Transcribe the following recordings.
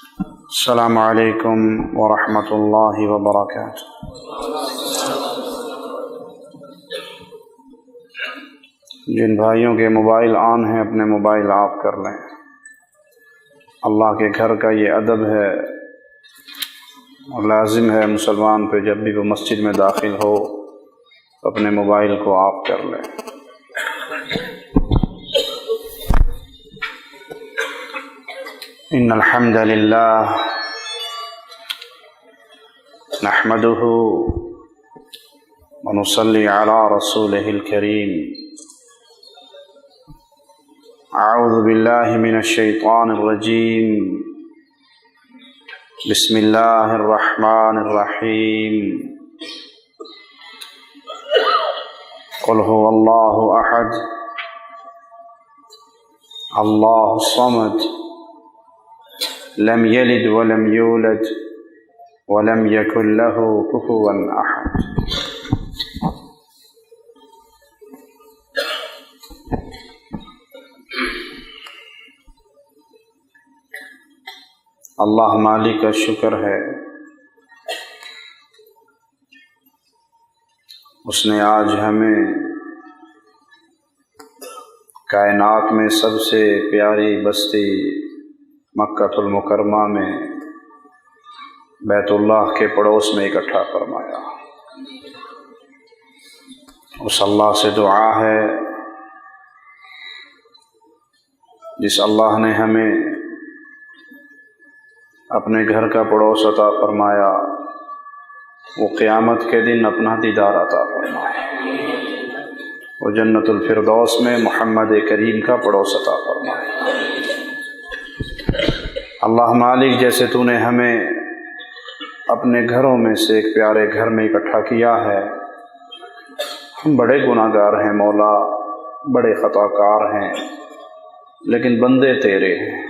السلام علیکم ورحمۃ اللہ وبرکاتہ۔ جن بھائیوں کے موبائل آن ہیں اپنے موبائل آف کر لیں۔ اللہ کے گھر کا یہ ادب ہے اور لازم ہے مسلمان پہ، جب بھی وہ مسجد میں داخل ہو اپنے موبائل کو آف کر لیں۔ ان الحمد للہ نحمده ونصلی علی رسولہ الکریم۔ اعوذ باللہ من الشیطان الرجیم، بسم اللہ الرحمن الرحیم۔ قل هو اللہ احد اللہ الصمد لم یلد ولم یولد ولم یکن له کفوا احد۔ اللہ مالک کا شکر ہے، اس نے آج ہمیں کائنات میں سب سے پیاری بستی مکہ المکرمہ میں بیت اللہ کے پڑوس میں اکٹھا فرمایا۔ اس اللہ سے دعا ہے جس اللہ نے ہمیں اپنے گھر کا پڑوس عطا فرمایا، وہ قیامت کے دن اپنا دیدار عطا فرمائے، وہ جنت الفردوس میں محمد کریم کا پڑوس عطا فرمائے۔ اللہ مالک، جیسے تو نے ہمیں اپنے گھروں میں سے ایک پیارے گھر میں اکٹھا کیا ہے، ہم بڑے گناہ گار ہیں مولا، بڑے خطا کار ہیں، لیکن بندے تیرے ہیں۔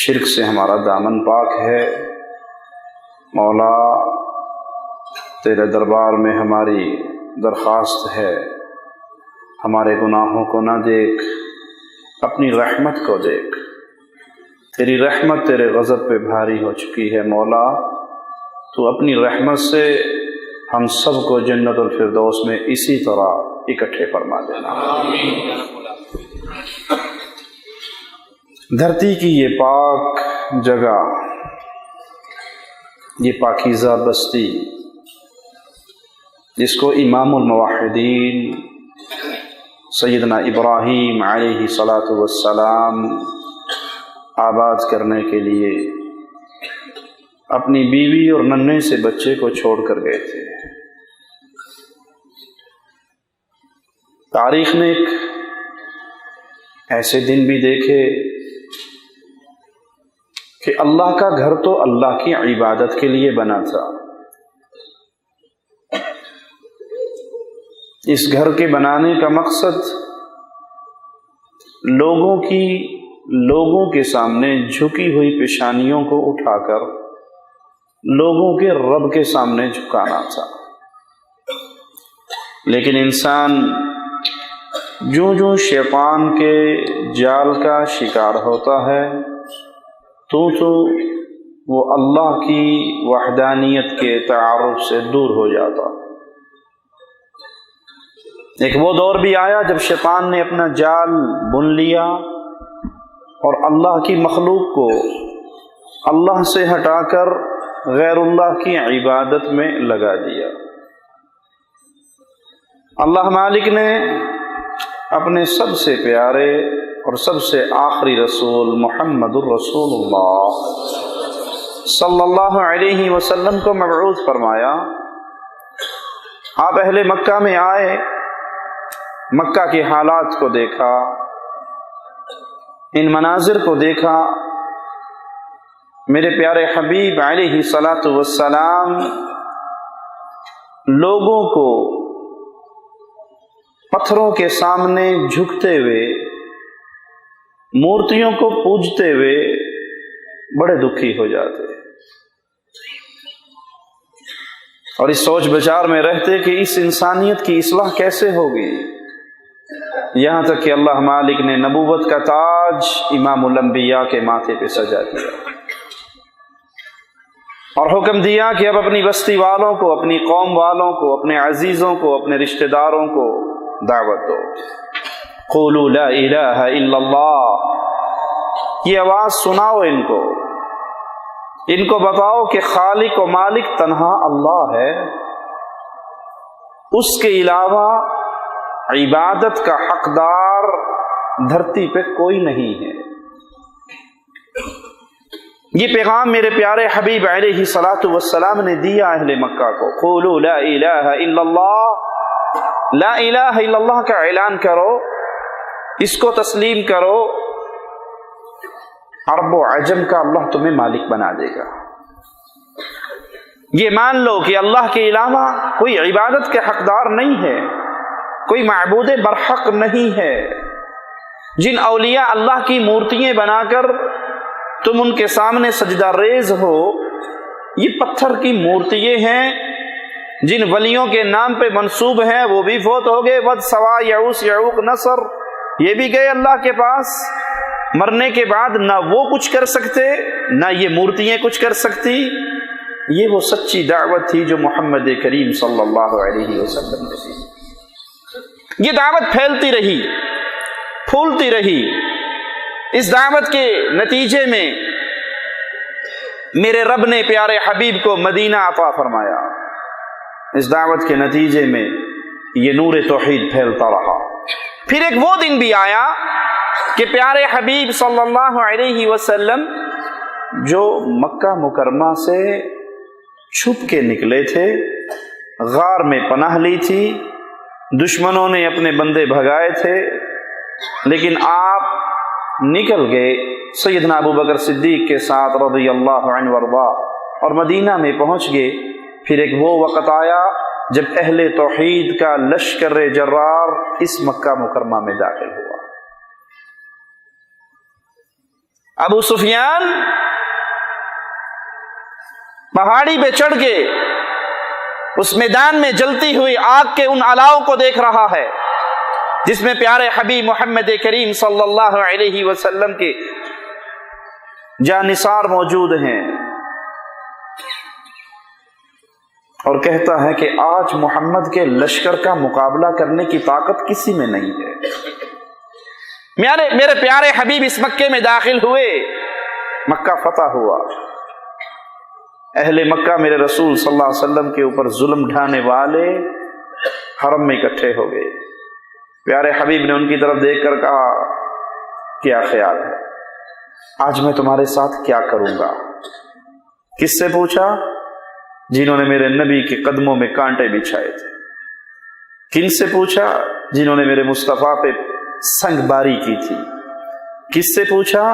شرک سے ہمارا دامن پاک ہے مولا، تیرے دربار میں ہماری درخواست ہے، ہمارے گناہوں کو نہ دیکھ، اپنی رحمت کو دیکھ۔ تیری رحمت تیرے غضب پہ بھاری ہو چکی ہے مولا، تو اپنی رحمت سے ہم سب کو جنت الفردوس میں اسی طرح اکٹھے فرما دینا۔ دھرتی کی یہ پاک جگہ، یہ پاکیزہ بستی جس کو امام الموحدین سیدنا ابراہیم علیہ الصلاۃ والسلام آباد کرنے کے لیے اپنی بیوی اور ننھے سے بچے کو چھوڑ کر گئے تھے، تاریخ نے ایک ایسے دن بھی دیکھے کہ اللہ کا گھر تو اللہ کی عبادت کے لیے بنا تھا، اس گھر کے بنانے کا مقصد لوگوں کے سامنے جھکی ہوئی پیشانیوں کو اٹھا کر لوگوں کے رب کے سامنے جھکانا تھا۔ لیکن انسان جو شیطان کے جال کا شکار ہوتا ہے تو وہ اللہ کی وحدانیت کے تعارف سے دور ہو جاتا۔ ایک وہ دور بھی آیا جب شیطان نے اپنا جال بن لیا اور اللہ کی مخلوق کو اللہ سے ہٹا کر غیر اللہ کی عبادت میں لگا دیا۔ اللہ مالک نے اپنے سب سے پیارے اور سب سے آخری رسول محمد الرسول اللہ صلی اللہ علیہ وسلم کو مبعوث فرمایا۔ آپ اہل مکہ میں آئے، مکہ کے حالات کو دیکھا، ان مناظر کو دیکھا۔ میرے پیارے حبیب علیہ الصلاۃ والسلام لوگوں کو پتھروں کے سامنے جھکتے ہوئے، مورتیوں کو پوجتے ہوئے بڑے دکھی ہو جاتے اور اس سوچ بچار میں رہتے کہ اس انسانیت کی اصلاح کیسے ہوگی۔ یہاں تک کہ اللہ مالک نے نبوت کا تاج امام الانبیاء کے ماتھے پہ سجا دیا اور حکم دیا کہ اب اپنی بستی والوں کو، اپنی قوم والوں کو، اپنے عزیزوں کو، اپنے رشتہ داروں کو دعوت دو۔ قولوا لا الہ الا اللہ، یہ آواز سناؤ ان کو بتاؤ کہ خالق و مالک تنہا اللہ ہے، اس کے علاوہ عبادت کا حقدار دھرتی پہ کوئی نہیں ہے۔ یہ پیغام میرے پیارے حبیب علیہ الصلاۃ والسلام نے دیا اہل مکہ کو۔ قولوا لا الہ الا اللہ، لا الہ الا اللہ کا اعلان کرو، اس کو تسلیم کرو، عرب و عجم کا اللہ تمہیں مالک بنا دے گا۔ یہ مان لو کہ اللہ کے علاوہ کوئی عبادت کے حقدار نہیں ہے، کوئی معبود برحق نہیں ہے۔ جن اولیاء اللہ کی مورتیاں بنا کر تم ان کے سامنے سجدہ ریز ہو، یہ پتھر کی مورتیاں ہیں۔ جن ولیوں کے نام پہ منسوب ہیں وہ بھی فوت ہو گئے، ود، سوا، یعوس، یعوق، نصر، یہ بھی گئے اللہ کے پاس۔ مرنے کے بعد نہ وہ کچھ کر سکتے، نہ یہ مورتیاں کچھ کر سکتی۔ یہ وہ سچی دعوت تھی جو محمد کریم صلی اللہ علیہ وسلم نے دی۔ یہ دعوت پھیلتی رہی، پھولتی رہی۔ اس دعوت کے نتیجے میں میرے رب نے پیارے حبیب کو مدینہ عطا فرمایا۔ اس دعوت کے نتیجے میں یہ نور توحید پھیلتا رہا۔ پھر ایک وہ دن بھی آیا کہ پیارے حبیب صلی اللہ علیہ وسلم جو مکہ مکرمہ سے چھپ کے نکلے تھے، غار میں پناہ لی تھی، دشمنوں نے اپنے بندے بھگائے تھے، لیکن آپ نکل گئے سیدنا ابو بکر صدیق کے ساتھ رضی اللہ عنہ وارضا اور مدینہ میں پہنچ گئے۔ پھر ایک وہ وقت آیا جب اہل توحید کا لشکر جرار اس مکہ مکرمہ میں داخل ہوا۔ ابو سفیان پہاڑی پہ چڑھ کے اس میدان میں جلتی ہوئی آگ کے ان الاؤ کو دیکھ رہا ہے جس میں پیارے حبیب محمد کریم صلی اللہ علیہ وسلم کے جانثار موجود ہیں، اور کہتا ہے کہ آج محمد کے لشکر کا مقابلہ کرنے کی طاقت کسی میں نہیں ہے۔ میرے پیارے حبیب اس مکے میں داخل ہوئے، مکہ فتح ہوا۔ اہل مکہ میرے رسول صلی اللہ علیہ وسلم کے اوپر ظلم ڈھانے والے حرم میں اکٹھے ہو گئے۔ پیارے حبیب نے ان کی طرف دیکھ کر کہا، کیا خیال ہے، آج میں تمہارے ساتھ کیا کروں گا؟ کس سے پوچھا؟ جنہوں نے میرے نبی کے قدموں میں کانٹے بچھائے تھے۔ کن سے پوچھا؟ جنہوں نے میرے مصطفیٰ پہ سنگ باری کی تھی۔ کس سے پوچھا؟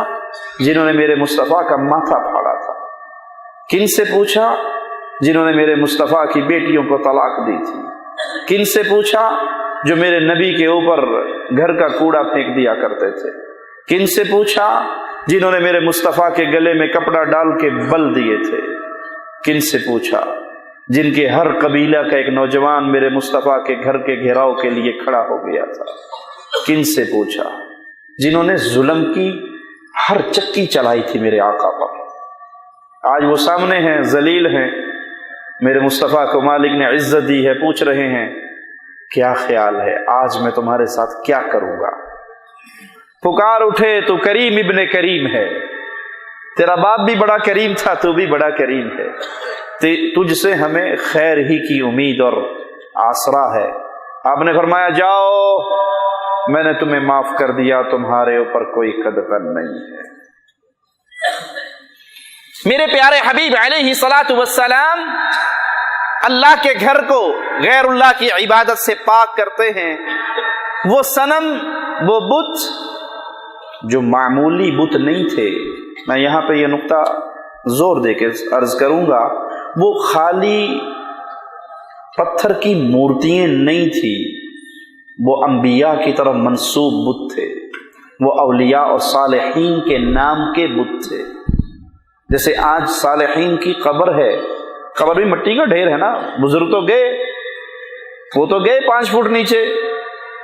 جنہوں نے میرے مصطفیٰ کا ماتھا پھاڑا تھا۔ کن سے پوچھا؟ جنہوں نے میرے مصطفیٰ کی بیٹیوں کو طلاق دی تھی۔ کن سے پوچھا؟ جو میرے نبی کے اوپر گھر کا کوڑا پھینک دیا کرتے تھے۔ کن سے پوچھا؟ جنہوں نے میرے مصطفیٰ کے گلے میں کپڑا ڈال کے بل دیے تھے۔ کن سے پوچھا؟ جن کے ہر قبیلہ کا ایک نوجوان میرے مصطفیٰ کے گھر کے گھیراؤ کے لیے کھڑا ہو گیا تھا۔ کن سے پوچھا؟ جنہوں نے ظلم کی ہر چکی چلائی تھی میرے آقا پر۔ آج وہ سامنے ہیں، ذلیل ہیں، میرے مصطفیٰ کو مالک نے عزت دی ہے، پوچھ رہے ہیں کیا خیال ہے، آج میں تمہارے ساتھ کیا کروں گا؟ پکار اٹھے تو کریم ابن کریم ہے، تیرا باپ بھی بڑا کریم تھا، تو بھی بڑا کریم ہے، تجھ سے ہمیں خیر ہی کی امید اور آسرا ہے۔ آپ نے فرمایا جاؤ، میں نے تمہیں معاف کر دیا، تمہارے اوپر کوئی قدغن نہیں ہے۔ میرے پیارے حبیب علیہ الصلاۃ والسلام اللہ کے گھر کو غیر اللہ کی عبادت سے پاک کرتے ہیں۔ وہ صنم، وہ بت جو معمولی بت نہیں تھے، میں یہاں پہ یہ نقطہ زور دے کے عرض کروں گا، وہ خالی پتھر کی مورتیاں نہیں تھی، وہ انبیاء کی طرف منسوب بت تھے، وہ اولیاء اور صالحین کے نام کے بت تھے۔ جیسے آج صالحین کی قبر ہے، قبر بھی مٹی کا ڈھیر ہے نا، بزرگ تو گئے، وہ تو گئے 5 فٹ نیچے،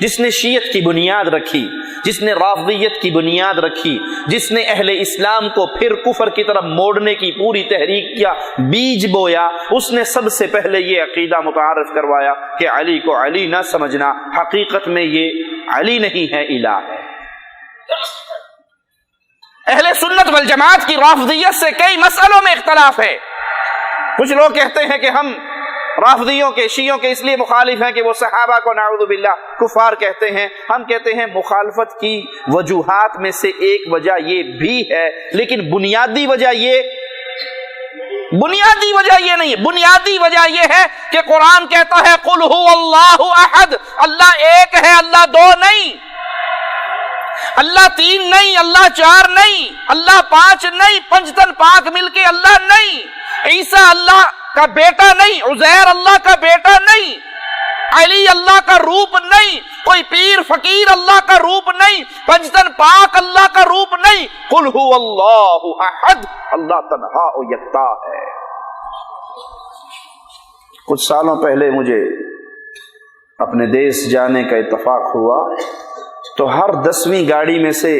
جس نے شیعت کی بنیاد رکھی، جس نے رافضیت کی بنیاد رکھی، جس نے اہل اسلام کو پھر کفر کی طرف موڑنے کی پوری تحریک کیا بیج بویا، اس نے سب سے پہلے یہ عقیدہ متعارف کروایا کہ علی کو علی نہ سمجھنا، حقیقت میں یہ علی نہیں ہے، الہ ہے۔ اہل سنت والجماعت کی رافضیت سے کئی مسئلوں میں اختلاف ہے۔ کچھ لوگ کہتے ہیں کہ ہم رافضیوں کے، شیعوں کے اس لیے مخالف ہیں کہ وہ صحابہ کو نعوذ باللہ کفار کہتے ہیں۔ ہم کہتے ہیں مخالفت کی وجوہات میں سے ایک وجہ یہ بھی ہے، لیکن بنیادی وجہ یہ نہیں ہے۔ بنیادی وجہ یہ ہے کہ قرآن کہتا ہے قل هو اللہ احد، اللہ ایک ہے، اللہ دو نہیں، اللہ تین نہیں، اللہ چار نہیں، اللہ پانچ نہیں، پنجتن پاک مل کے اللہ نہیں، عیسیٰ اللہ کا بیٹا نہیں، عزیر اللہ کا بیٹا نہیں، علی اللہ کا روپ نہیں، کوئی پیر فقیر اللہ کا روپ نہیں، پنجتن پاک اللہ کا روپ نہیں، قل هو اللہ احد، اللہ تنہا و یکتا ہے۔ کچھ سالوں پہلے مجھے اپنے دیس جانے کا اتفاق ہوا تو ہر 10ویں گاڑی میں سے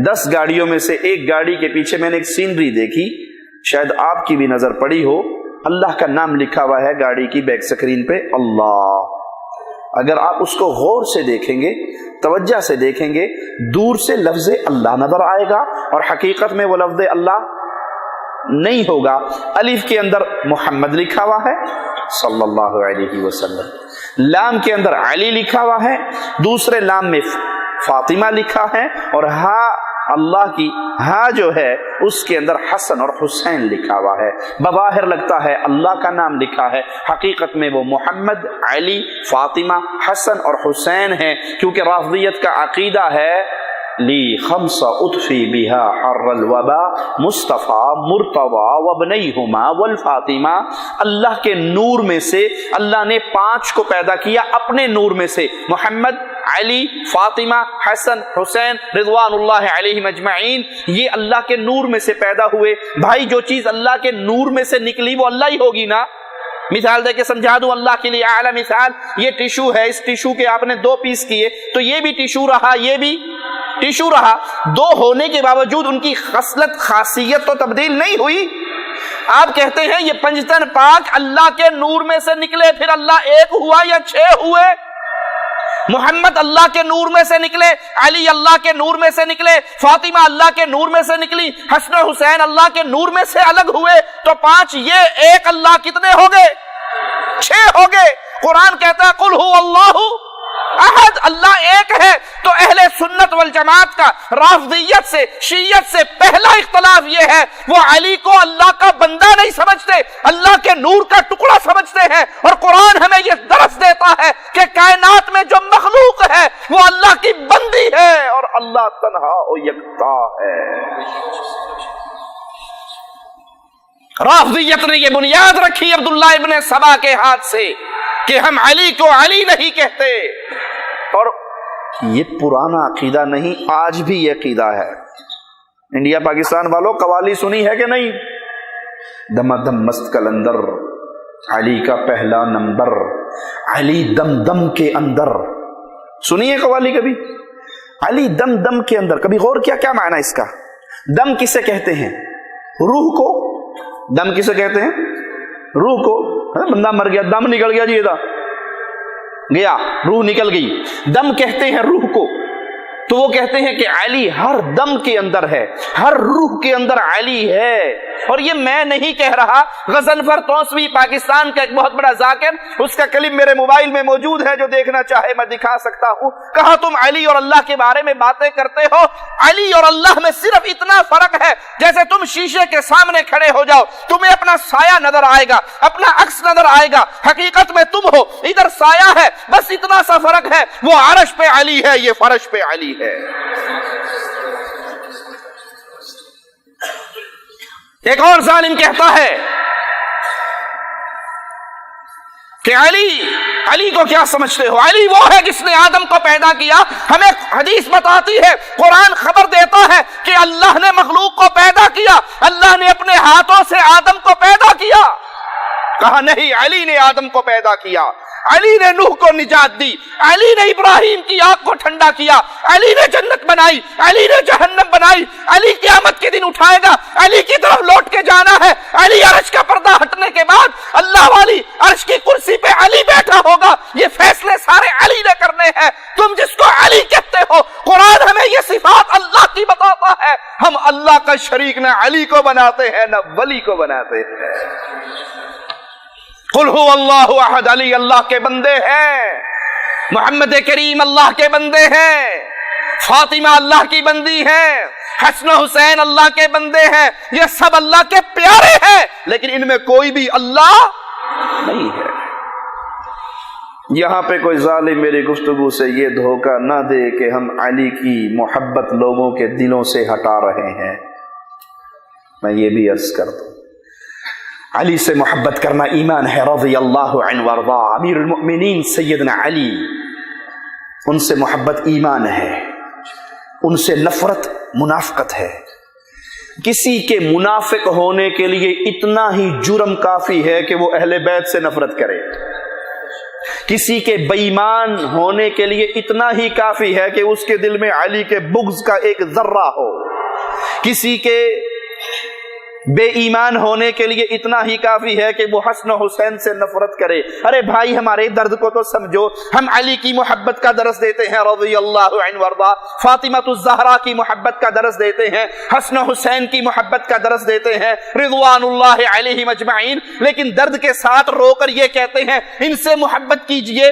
10 گاڑیوں میں سے ایک گاڑی کے پیچھے میں نے ایک سینری دیکھی، شاید آپ کی بھی نظر پڑی ہو، اللہ کا نام لکھا ہوا ہے گاڑی کی بیک سکرین پہ، اللہ۔ اگر آپ اس کو غور سے دیکھیں گے، توجہ سے دیکھیں گے، دور سے لفظ اللہ نظر آئے گا اور حقیقت میں وہ لفظ اللہ نہیں ہوگا۔ الف کے اندر محمد لکھا ہوا ہے صلی اللہ علیہ وسلم، لام کے اندر علی لکھا ہوا ہے، دوسرے لام میں فاطمہ لکھا ہے، اور ہا اللہ کی ہاں جو ہے اس کے اندر حسن اور حسین لکھا ہوا ہے۔ بظاہر لگتا ہے اللہ کا نام لکھا ہے، حقیقت میں وہ محمد، علی، فاطمہ، حسن اور حسین ہیں، کیونکہ رافضیت کا عقیدہ ہے لی خمس اطفی بہا حر الوبا مصطفیٰ مرتضی وابنیہما والفاطمہ، اللہ کے نور میں سے اللہ نے 5 کو پیدا کیا اپنے نور میں سے، محمد، علی، فاطمہ، حسن، حسین رضوان اللہ علیہم اجمعین، یہ اللہ کے نور میں سے پیدا ہوئے۔ بھائی جو چیز اللہ کے نور میں سے نکلی وہ اللہ ہی ہوگی نا۔ مثال دے کے سمجھا دوں اللہ کے لیے اعلیٰ مثال، یہ ٹیشو ہے، اس ٹیشو کے آپ نے 2 پیس کیے تو یہ بھی ٹیشو رہا، یہ بھی ٹیشو رہا، 2 ہونے کے باوجود ان کی خصلت خاصیت تو تبدیل نہیں ہوئی۔ آپ کہتے ہیں یہ پنجتن پاک اللہ کے نور میں سے نکلے، پھر اللہ ایک ہوا یا 6 ہوئے؟ محمد اللہ کے نور میں سے نکلے، علی اللہ کے نور میں سے نکلے، فاطمہ اللہ کے نور میں سے نکلی، حسن و حسین اللہ کے نور میں سے الگ ہوئے، تو 5 یہ ایک اللہ کتنے ہو گئے؟ 6 ہو گئے۔ قرآن کہتا ہے قل هو اللہ احد، اللہ ایک ہے۔ تو اہل سنت والجماعت کا رافضیت سے، شیعت سے پہلا اختلاف یہ ہے، وہ علی کو اللہ کا بندہ نہیں سمجھتے، اللہ کے نور کا ٹکڑا سمجھتے ہیں، اور قرآن ہمیں یہ درس دیتا ہے کہ کائنات میں جو مخلوق ہے وہ اللہ کی بندی ہے اور اللہ تنہا و یکتا ہے۔ رافضیت نے یہ بنیاد رکھی عبداللہ ابن سبا کے ہاتھ سے کہ ہم علی کو علی نہیں کہتے، اور یہ پرانا عقیدہ نہیں، آج بھی یہ عقیدہ ہے۔ انڈیا پاکستان والوں قوالی سنی ہے کہ نہیں؟ دم دم مست کلندر، علی کا پہلا نمبر، علی دم دم کے اندر، سنی ہے قوالی کبھی؟ علی دم دم کے اندر، کبھی غور کیا کیا معنی اس کا؟ دم کسے کہتے ہیں؟ روح کو۔ دم کسے کہتے ہیں؟ روح کو۔ بندہ مر گیا، دم نکل گیا، جی گیا، روح نکل گئی، دم کہتے ہیں روح کو۔ تو وہ کہتے ہیں کہ علی ہر دم کے اندر ہے، ہر روح کے اندر علی ہے۔ اور یہ میں نہیں کہہ رہا، غضنفر توسوی پاکستان کا ایک بہت بڑا ذاکر، اس کا کلپ میرے موبائل میں موجود ہے، جو دیکھنا چاہے میں دکھا سکتا ہوں۔ کہا تم علی اور اللہ کے بارے میں باتیں کرتے ہو، علی اور اللہ میں صرف اتنا فرق ہے جیسے تم شیشے کے سامنے کھڑے ہو جاؤ، تمہیں اپنا سایہ نظر آئے گا، اپنا عکس نظر آئے گا، حقیقت میں تم ہو، ادھر سایہ ہے، بس اتنا سا فرق ہے، وہ عرش پہ علی ہے، یہ فرش پہ علی ہے۔ ایک اور ظالم کہتا ہے کہ علی کو کیا سمجھتے ہو؟ علی وہ ہے جس نے آدم کو پیدا کیا۔ ہمیں حدیث بتاتی ہے، قرآن خبر دیتا ہے کہ اللہ نے مخلوق کو پیدا کیا، اللہ نے اپنے ہاتھوں سے آدم کو پیدا کیا۔ کہا نہیں، علی نے آدم کو پیدا کیا۔ علی نے نوح کو نجات دی، علی نے ابراہیم کی آگ کو ٹھنڈا کیا، علی نے جنت بنائی، علی نے جہنم بنائی، علی قیامت کے دن اٹھائے گا، علی کی طرف لوٹ کے جانا ہے، علی عرش کا پردہ ہٹنے کے بعد اللہ والی عرش کی کرسی پہ علی بیٹھا ہوگا، یہ فیصلے سارے علی نے کرنے ہیں۔ تم جس کو علی کہتے ہو، قرآن ہمیں یہ صفات اللہ کی بتاتا ہے، ہم اللہ کا شریک نہ علی کو بناتے ہیں نہ ولی کو بناتے ہیں۔ قل هو اللہ احد، علی اللہ کے بندے ہیں، محمد کریم اللہ کے بندے ہیں، فاطمہ اللہ کی بندی ہیں، حسن حسین اللہ کے بندے ہیں، یہ سب اللہ کے پیارے ہیں، لیکن ان میں کوئی بھی اللہ نہیں ہے۔ یہاں پہ کوئی ظالم میری گفتگو سے یہ دھوکہ نہ دے کہ ہم علی کی محبت لوگوں کے دلوں سے ہٹا رہے ہیں۔ میں یہ بھی عرض کر دوں، علی سے محبت کرنا ایمان ہے، رضی اللہ عنہ وارضا، امیر المؤمنین سیدنا علی، ان سے محبت ایمان ہے، ان سے نفرت منافقت ہے۔ کسی کے منافق ہونے کے لیے اتنا ہی جرم کافی ہے کہ وہ اہل بیت سے نفرت کرے، کسی کے بے ایمان ہونے کے لیے اتنا ہی کافی ہے کہ اس کے دل میں علی کے بغض کا ایک ذرہ ہو، کسی کے بے ایمان ہونے کے لیے اتنا ہی کافی ہے کہ وہ حسن و حسین سے نفرت کرے۔ ارے بھائی ہمارے درد کو تو سمجھو، ہم علی کی محبت کا درس دیتے ہیں، رضی اللہ عنہ وارضا، فاطمہ الزہرا کی محبت کا درس دیتے ہیں، حسن و حسین کی محبت کا درس دیتے ہیں، رضوان اللہ علیہم اجمعین، لیکن درد کے ساتھ رو کر یہ کہتے ہیں ان سے محبت کیجئے،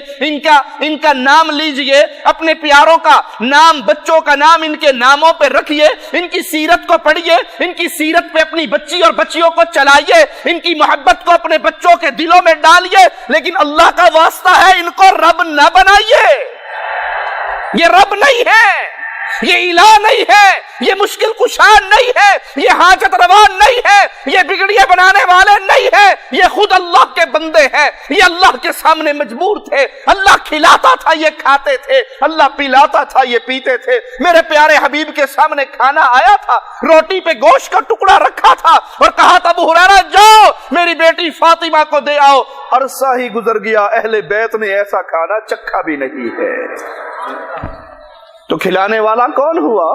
ان کا نام لیجئے، اپنے پیاروں کا نام، بچوں کا نام ان کے ناموں پہ رکھیے، ان کی سیرت کو پڑھیے، ان کی سیرت پہ اپنی بچی اور بچیوں کو چلائیے، ان کی محبت کو اپنے بچوں کے دلوں میں ڈالیے، لیکن اللہ کا واسطہ ہے ان کو رب نہ بنائیے۔ یہ رب نہیں ہے، یہ الہ نہیں ہے، یہ مشکل کشان نہیں ہے، یہ حاجت روا نہیں ہے، یہ بگڑیاں بنانے والے نہیں ہے، یہ خود اللہ کے بندے ہیں، یہ اللہ کے سامنے مجبور تھے، اللہ کھلاتا تھا یہ کھاتے تھے، اللہ پلاتا تھا یہ پیتے تھے۔ میرے پیارے حبیب کے سامنے کھانا آیا تھا، روٹی پہ گوشت کا ٹکڑا رکھا تھا اور کہا تھا ابو ہریرہ جاؤ میری بیٹی فاطمہ کو دے آؤ۔ عرصہ ہی گزر گیا، اہل بیت نے ایسا کھانا چکھا بھی نہیں ہے، تو کھلانے والا کون ہوا؟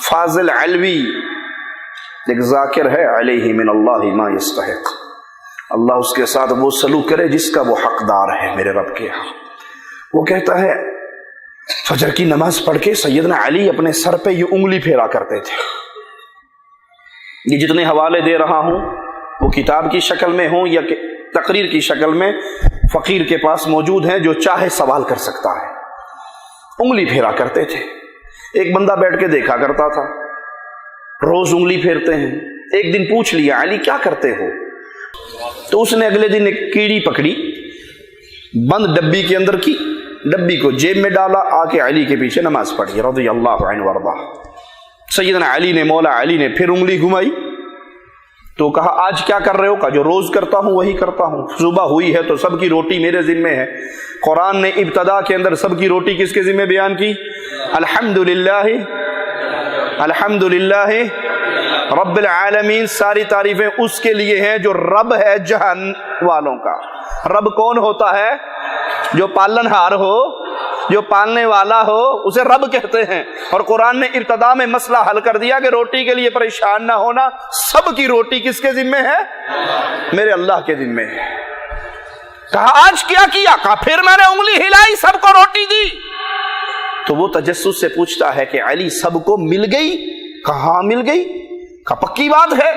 فاضل علوی ایک ذاکر ہے، علیہ من اللہ ما یستحق، اللہ اس کے ساتھ وہ سلوک کرے جس کا وہ حقدار ہے میرے رب کے ہاں۔ وہ کہتا ہے فجر کی نماز پڑھ کے سیدنا علی اپنے سر پہ یہ انگلی پھیرا کرتے تھے۔ یہ جتنے حوالے دے رہا ہوں وہ کتاب کی شکل میں ہوں یا تقریر کی شکل میں فقیر کے پاس موجود ہیں، جو چاہے سوال کر سکتا ہے۔ انگلی پھیرا کرتے تھے، ایک بندہ بیٹھ کے دیکھا کرتا تھا، روز انگلی پھیرتے ہیں۔ ایک دن پوچھ لیا علی کیا کرتے ہو؟ تو اس نے اگلے دن ایک کیڑی پکڑی، بند ڈبی کے اندر کی، ڈبی کو جیب میں ڈالا، آ کے علی کے پیچھے نماز پڑھی، رضی اللہ عنہ وارضا۔ سیدنا علی نے، مولا علی نے پھر انگلی گھمائی تو کہا آج کیا کر رہے ہو؟ کہا جو روز کرتا ہوں وہی کرتا ہوں۔ صبح ہوئی ہے تو سب کی روٹی میرے ذمہ ہے۔ قرآن نے ابتدا کے اندر سب کی روٹی کس کے ذمہ بیان کی؟ الحمدللہ رب العالمین، ساری تعریفیں اس کے لیے ہیں جو رب ہے جہان والوں کا۔ رب کون ہوتا ہے؟ جو پالن ہار ہو، جو پالنے والا ہو، اسے رب کہتے ہیں۔ اور قرآن نے ابتدا میں مسئلہ حل کر دیا کہ روٹی کے لیے پریشان نہ ہونا، سب کی روٹی کس کے ذمہ ہے؟ میرے اللہ کے ذمہ ہے۔ کہا آج کیا کیا؟ کہا پھر میں نے انگلی ہلائی، سب کو روٹی دی۔ تو وہ تجسس سے پوچھتا ہے کہ علی سب کو مل گئی؟ کہا ہاں مل گئی۔ کہا پکی بات ہے،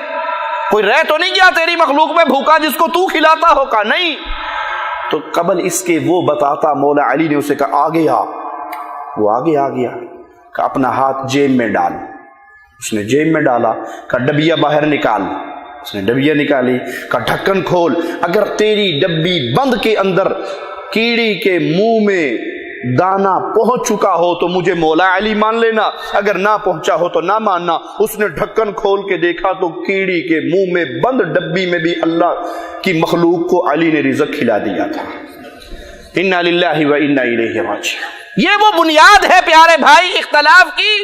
کوئی رہ تو نہیں گیا تیری مخلوق میں بھوکا جس کو تو کھلاتا ہو؟ کہا نہیں۔ تو قبل اس کے وہ بتاتا، مولا علی نے اسے کہا آگے آ۔ وہ آگے آ گیا، کہا اپنا ہاتھ جیب میں ڈال۔ اس نے جیب میں ڈالا، کہا ڈبیا باہر نکال۔ اس نے ڈبیا نکالی، کہا ڈھکن کھول، اگر تیری ڈبی بند کے اندر کیڑی کے منہ میں دانا پہنچ چکا ہو تو مجھے مولا علی مان لینا، اگر نہ پہنچا ہو تو نہ ماننا۔ اس نے ڈھکن کھول کے دیکھا تو کیڑی کے منہ میں بند ڈبی میں بھی اللہ کی مخلوق کو علی نے رزق کھلا دیا تھا۔ انا للہ و انا الیہ راجعون۔ یہ وہ بنیاد ہے پیارے بھائی اختلاف کی،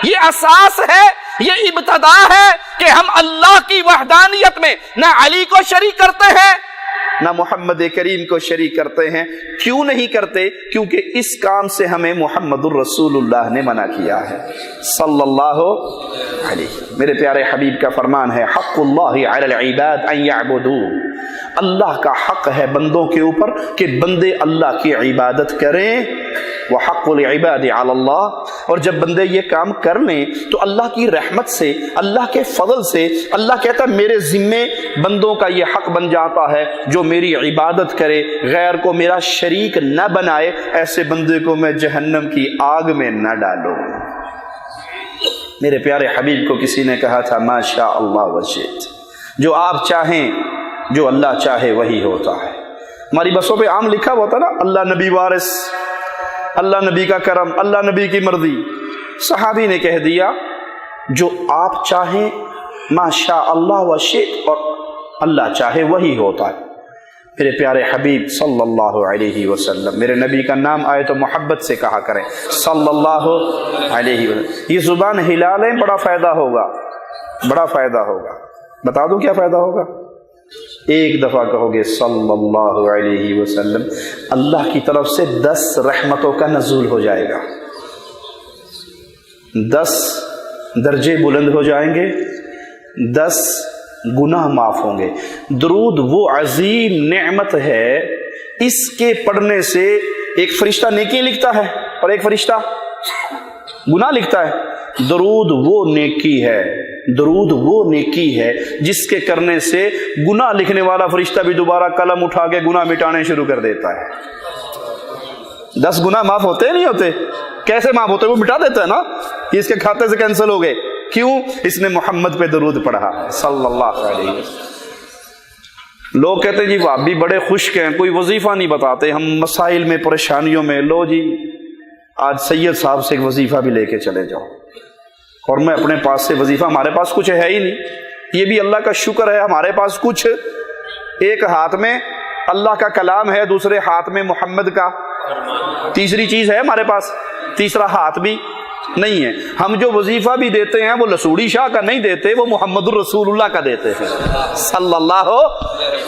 یہ اساس ہے، یہ ابتدا ہے کہ ہم اللہ کی وحدانیت میں نہ علی کو شریک کرتے ہیں نہ محمد کریم کو شریک کرتے ہیں۔ کیوں نہیں کرتے؟ کیونکہ اس کام سے ہمیں محمد الرسول اللہ نے منع کیا ہے صلی اللہ علیہ۔ میرے پیارے حبیب کا فرمان ہے حق اللہ علی العباد ان یعبدوہ، اللہ کا حق ہے بندوں کے اوپر کہ بندے اللہ کی عبادت کریں۔ وحق العباد علی اللہ، اور جب بندے یہ کام کر لیں تو اللہ کی رحمت سے، اللہ کے فضل سے اللہ کہتا ہے میرے ذمے بندوں کا یہ حق بن جاتا ہے جو میری عبادت کرے، غیر کو میرا شریک نہ بنائے، ایسے بندے کو میں جہنم کی آگ میں نہ ڈالوں۔ میرے پیارے حبیب کو کسی نے کہا تھا ما شاء اللہ وشئت، جو آپ چاہیں، جو اللہ چاہے وہی ہوتا ہے۔ ہماری بسوں پہ عام لکھا ہوتا نا اللہ نبی وارث، اللہ نبی کا کرم، اللہ نبی کی مرضی۔ صحابی نے کہہ دیا جو آپ چاہیں ما شاء اللہ وشئت، اور اللہ چاہے وہی ہوتا ہے۔ میرے پیارے حبیب صلی اللہ علیہ وسلم، میرے نبی کا نام آئے تو محبت سے کہا کریں صلی اللہ علیہ وسلم۔ یہ زبان ہلا لیں، بڑا فائدہ ہوگا، بڑا فائدہ ہوگا۔ بتا دوں کیا فائدہ ہوگا؟ ایک دفعہ کہو گے صلی اللہ علیہ وسلم، اللہ کی طرف سے 10 رحمتوں کا نزول ہو جائے گا، 10 درجے بلند ہو جائیں گے، 10 گناہ معاف ہوں گے۔ درود وہ عظیم نعمت ہے، اس کے پڑھنے سے ایک فرشتہ نیکی لکھتا ہے اور ایک فرشتہ گناہ لکھتا ہے۔ درود وہ نیکی ہے، درود وہ نیکی ہے جس کے کرنے سے گناہ لکھنے والا فرشتہ بھی دوبارہ قلم اٹھا کے گناہ مٹانے شروع کر دیتا ہے۔ 10 گناہ معاف ہوتے نہیں ہوتے؟ کیسے معاف ہوتے؟ وہ مٹا دیتا ہے نا، یہ اس کے کھاتے سے کینسل ہو گئے۔ کیوں؟ اس نے محمد پہ درود پڑھا ہے صلی اللہ علیہ وسلم۔ لوگ کہتے ہیں جی وہ بھی بڑے خشک ہیں، کوئی وظیفہ نہیں بتاتے، ہم مسائل میں پریشانیوں میں، لو جی آج سید صاحب سے ایک وظیفہ بھی لے کے چلے جاؤ۔ اور میں اپنے پاس سے وظیفہ، ہمارے پاس کچھ ہے ہی نہیں، یہ بھی اللہ کا شکر ہے ہمارے پاس کچھ، ایک ہاتھ میں اللہ کا کلام ہے، دوسرے ہاتھ میں محمد کا، تیسری چیز ہے ہمارے پاس، تیسرا ہاتھ بھی نہیں ہے۔ ہم جو وظیفہ بھی دیتے ہیں وہ لسوڑی شاہ کا نہیں دیتے، وہ محمد الرسول اللہ کا دیتے ہیں صلی اللہ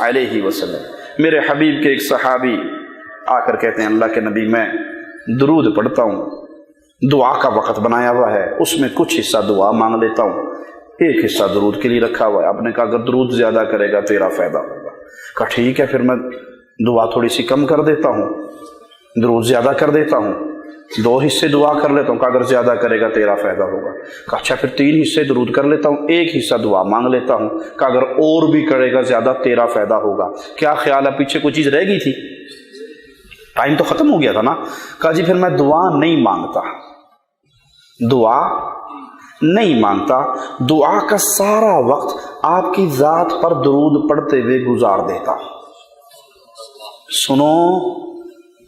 علیہ وسلم۔ میرے حبیب کے ایک صحابی آ کر کہتے ہیں اللہ کے نبی میں درود پڑھتا ہوں، دعا کا وقت بنایا ہوا ہے، اس میں کچھ حصہ دعا مانگ لیتا ہوں، ایک حصہ درود کے لیے رکھا ہوا ہے۔ آپ نے کہا اگر درود زیادہ کرے گا تیرا فائدہ ہوگا۔ کہا ٹھیک ہے، پھر میں دعا تھوڑی سی کم کر دیتا ہوں، درود زیادہ کر دیتا ہوں، 2 حصے دعا کر لیتا ہوں۔ کہا اگر زیادہ کرے گا تیرا فائدہ ہوگا۔ کہا اچھا پھر 3 حصے درود کر لیتا ہوں، 1 حصہ دعا مانگ لیتا ہوں۔ کہا اگر اور بھی کرے گا زیادہ تیرا فائدہ ہوگا۔ کیا خیال ہے پیچھے کوئی چیز رہ گئی تھی؟ ٹائم تو ختم ہو گیا تھا نا۔ کہا جی پھر میں دعا نہیں مانگتا، دعا نہیں مانگتا، دعا کا سارا وقت آپ کی ذات پر درود پڑھتے ہوئے گزار دیتا۔ سنو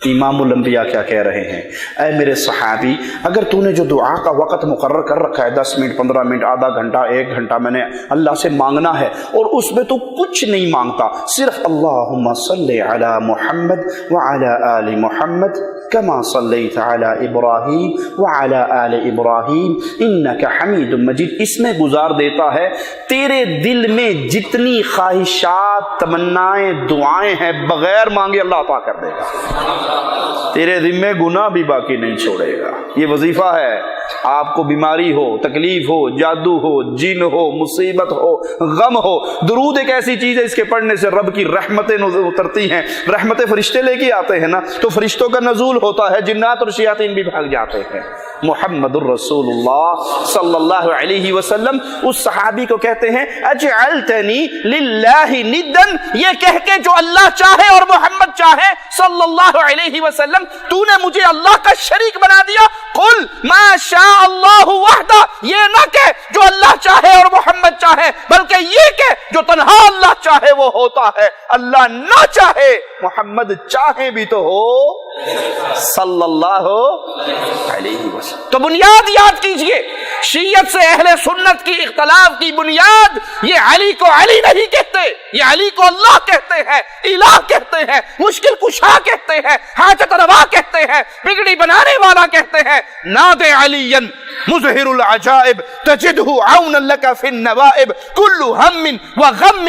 امام الانبیاء کیا کہہ رہے ہیں، اے میرے صحابی اگر تو نے جو دعا کا وقت مقرر کر رکھا ہے 10 منٹ 15 منٹ آدھا گھنٹہ 1 گھنٹہ میں نے اللہ سے مانگنا ہے اور اس میں تو کچھ نہیں مانگتا، صرف اللہم صلی علی محمد وعلی آل محمد کما صلیت علی ابراہیم وعلی آل ابراہیم انک حمید مجید، اس میں گزار دیتا ہے، تیرے دل میں جتنی خواہشات تمنائیں دعائیں ہیں بغیر مانگے اللہ عطا کر دے گا، تیرے ذمے گناہ بھی باقی نہیں چھوڑے گا۔ یہ وظیفہ ہے، آپ کو بیماری ہو، تکلیف ہو، جادو ہو، جن ہو، مصیبت ہو، غم ہو، درود ایک ایسی چیز ہے اس کے پڑھنے سے رب کی رحمتیں اترتی ہیں، رحمتیں فرشتے لے کے آتے ہیں نا، تو فرشتوں کا نزول ہوتا ہے، جنات اور شیاطین بھی بھاگ جاتے ہیں۔ محمد الرسول اللہ صلی اللہ علیہ وسلم اس صحابی کو کہتے ہیں اجعلتنی للہ ندن، یہ کہہ کے جو اللہ چاہے اور محمد چاہے صلی اللہ علیہ وسلم، تو نے مجھے اللہ کا شریک بنا دیا۔ قل ما شاء اللہ وحدہ، یہ نہ کہ جو اللہ چاہے اور محمد چاہے، بلکہ یہ کہ جو تنہا اللہ چاہے وہ ہوتا ہے، اللہ نہ چاہے محمد چاہے بھی تو ہو صلی اللہ علیہ وسلم۔ تو بنیاد یاد کیجئے، شیعت سے اہل سنت کی اختلاف کی بنیاد، یہ علی کو علی نہیں کہتے، یہ علی کو اللہ کہتے ہیں، الہ کہتے ہیں، مشکل کشا کہتے ہیں، حاجت روا کہتے ہیں، بگڑی بنانے والا کہتے ہیں۔ ناد علی مظہر العجائب تجدہ عونا لک فی النوائب کل ہم و غم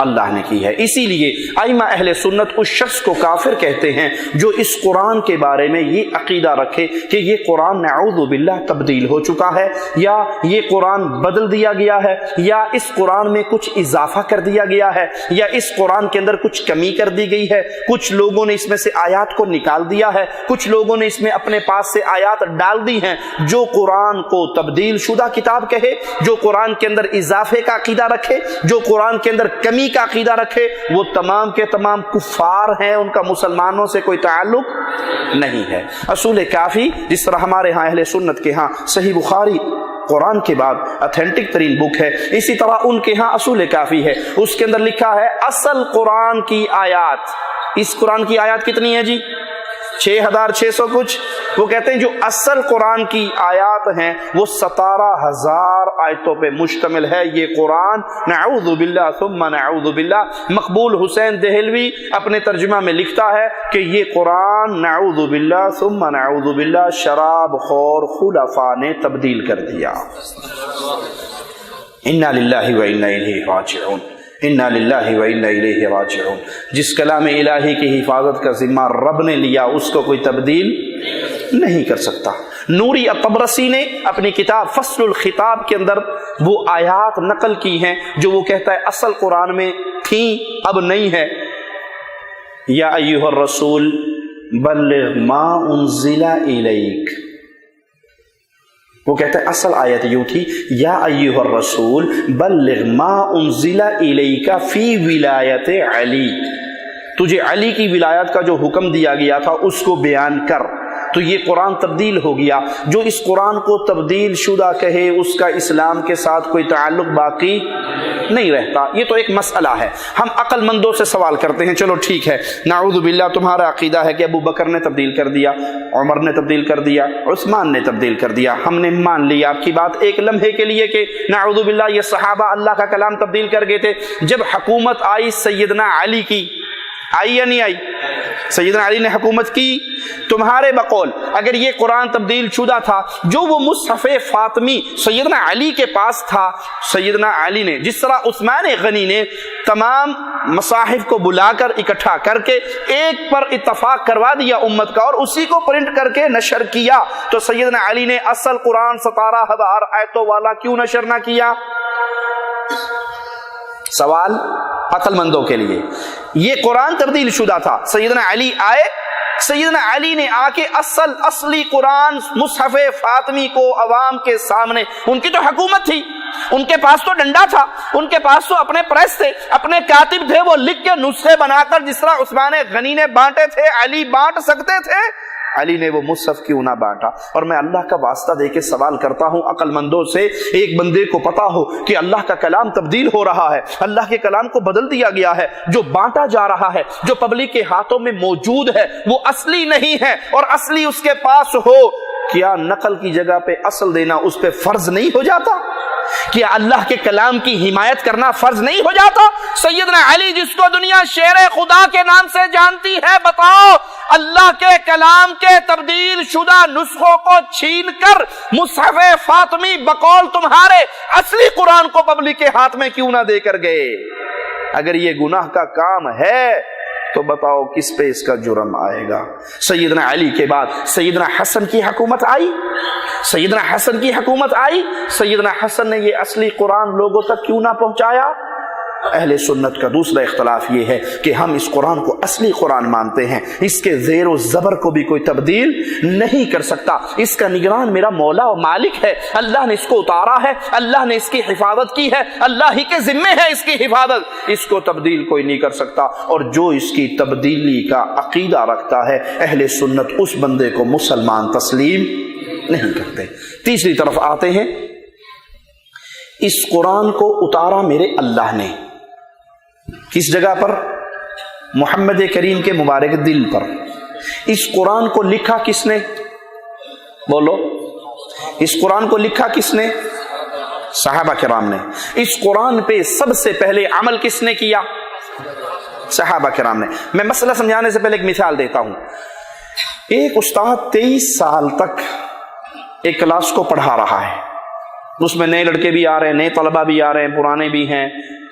اللہ نے کی ہے۔ اسی لیے ائمہ اہل سنت اس شخص کو کافر کہتے ہیں جو اس قرآن کے بارے میں یہ عقیدہ رکھے کہ یہ قرآن نعوذ باللہ تبدیل ہو چکا ہے، یا یہ قرآن بدل دیا گیا ہے، یا اس قرآن میں کچھ اضافہ کر دیا گیا ہے، یا اس قرآن کے اندر کچھ کمی کر دی گئی ہے، کچھ لوگوں نے اس میں سے آیات کو نکال دیا ہے، کچھ لوگوں نے اس میں اپنے پاس سے آیات ڈال دی ہیں۔ جو قرآن کو تبدیل شدہ کتاب کہے، جو قرآن کے اندر اضافے کا عقیدہ رکھے، جو قرآن کے اندر کمی کا عقیدہ رکھے، وہ تمام کے تمام کفار ہیں، ان کا مسلمانوں سے کوئی تعلق نہیں ہے۔ اصول کافی جس طرح ہمارے ہاں اہل سنت کے ہاں صحیح بخاری قرآن کے بعد اتھینٹک ترین بک ہے، اسی طرح ان کے ہاں اصول کافی ہے، اس کے اندر لکھا ہے اصل قرآن کی آیات۔ اس قرآن کی آیات کتنی ہے جی؟ 6600 کچھ۔ وہ کہتے ہیں جو اصل قرآن کی آیات ہیں وہ 17,000 آیتوں پہ مشتمل ہے یہ قرآن، نعوذ باللہ ثم نعوذ باللہ۔ مقبول حسین دہلوی اپنے ترجمہ میں لکھتا ہے کہ یہ قرآن نعوذ باللہ ثم نعوذ باللہ شراب خور خلفاء نے تبدیل کر دیا۔ انا للہ و انا الیہ راجعون، انا للہ و انا الیہ راجعون۔ جس کلام الہی کی حفاظت کا ذمہ رب نے لیا اس کو کوئی تبدیل نہیں کر سکتا۔ نوری الطبرسی نے اپنی کتاب فصل الخطاب کے اندر وہ آیات نقل کی ہیں جو وہ کہتا ہے اصل قرآن میں تھیں اب نہیں ہے۔ یا ایھا الرسول بلغ ما انزل الیک، وہ کہتا ہے اصل آیت یوں تھی یا ایھا الرسول بلغ ما انزل الیک فی ولایت علی، تجھے علی کی ولایت کا جو حکم دیا گیا تھا اس کو بیان کر۔ تو یہ قرآن تبدیل ہو گیا۔ جو اس قرآن کو تبدیل شدہ کہے اس کا اسلام کے ساتھ کوئی تعلق باقی نہیں رہتا۔ یہ تو ایک مسئلہ ہے۔ ہم عقل مندوں سے سوال کرتے ہیں، چلو ٹھیک ہے، نعوذ باللہ تمہارا عقیدہ ہے کہ ابو بکر نے تبدیل کر دیا، عمر نے تبدیل کر دیا، عثمان نے تبدیل کر دیا، ہم نے مان لیا آپ کی بات ایک لمحے کے لیے کہ نعوذ باللہ یہ صحابہ اللہ کا کلام تبدیل کر گئے تھے۔ جب حکومت آئی سیدنا علی کی، آئی یا نہیں آئی؟ سیدنا علی نے حکومت کی۔ تمہارے بقول اگر یہ قرآن تبدیل شدہ تھا، جو وہ مصحف فاطمی سیدنا علی کے پاس تھا، سیدنا علی نے جس طرح عثمان غنی نے تمام مصاحف کو بلا کر اکٹھا کر کے ایک پر اتفاق کروا دیا امت کا اور اسی کو پرنٹ کر کے نشر کیا، تو سیدنا علی نے اصل قرآن 17,000 آیتوں والا کیوں نشر نہ کیا؟ سوال عقل مندوں کے لیے۔ یہ قرآن تبدیل شدہ تھا، سیدنا علی آئے، سیدنا علی نے آ کے اصلی قرآن مصحف فاطمی کو عوام کے سامنے، ان کی تو حکومت تھی، ان کے پاس تو ڈنڈا تھا، ان کے پاس تو اپنے پریس تھے، اپنے کاتب تھے، وہ لکھ کے نسخے بنا کر جس طرح عثمان غنی نے بانٹے تھے علی بانٹ سکتے تھے، علی نے وہ مصحف کیوں نہ بانٹا؟ اور میں اللہ کا واسطہ دے کے سوال کرتا ہوں عقل مندوں سے، ایک بندے کو پتا ہو کہ اللہ کا کلام تبدیل ہو رہا ہے، اللہ کے کلام کو بدل دیا گیا ہے، جو بانٹا جا رہا ہے، جو پبلک کے ہاتھوں میں موجود ہے وہ اصلی نہیں ہے اور اصلی اس کے پاس ہو، کیا نقل کی جگہ پہ اصل دینا اس پہ فرض نہیں ہو جاتا؟ کیا اللہ کے کلام کی حمایت کرنا فرض نہیں ہو جاتا؟ سیدنا علی جس کو دنیا شیر خدا کے نام سے جانتی ہے، بتاؤ اللہ کے کلام کے تبدیل شدہ نسخوں کو چھین کر مصحف فاطمی بقول تمہارے اصلی قرآن کو پبلک کے ہاتھ میں کیوں نہ دے کر گئے؟ اگر یہ گناہ کا کام ہے تو بتاؤ کس پہ اس کا جرم آئے گا؟ سیدنا علی کے بعد سیدنا حسن کی حکومت آئی، سیدنا حسن کی حکومت آئی، سیدنا حسن نے یہ اصلی قرآن لوگوں تک کیوں نہ پہنچایا؟ اہل سنت کا دوسرا اختلاف یہ ہے کہ ہم اس قرآن کو اصلی قرآن مانتے ہیں، اس کے زیر و زبر کو بھی کوئی تبدیل نہیں کر سکتا، اس کا نگران میرا مولا و مالک ہے، اللہ نے اس کو اتارا ہے، اللہ نے اس کی حفاظت کی ہے، اللہ ہی کے ذمے ہے اس کی حفاظت، اس کو تبدیل کوئی نہیں کر سکتا۔ اور جو اس کی تبدیلی کا عقیدہ رکھتا ہے اہل سنت اس بندے کو مسلمان تسلیم نہیں کرتے۔ تیسری طرف آتے ہیں، اس قرآن کو اتارا میرے اللہ نے، کس جگہ پر؟ محمد کریم کے مبارک دل پر۔ اس قرآن کو لکھا کس نے؟ بولو، اس قرآن کو لکھا کس نے؟ صحابہ کرام نے۔ اس قرآن پہ سب سے پہلے عمل کس نے کیا؟ صحابہ کرام نے۔ میں مسئلہ سمجھانے سے پہلے ایک مثال دیتا ہوں۔ ایک استاد 23 سال تک ایک کلاس کو پڑھا رہا ہے، اس میں نئے لڑکے بھی آ رہے ہیں، نئے طلبہ بھی آ رہے ہیں، پرانے بھی ہیں،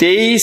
23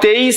23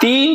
3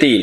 3।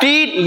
3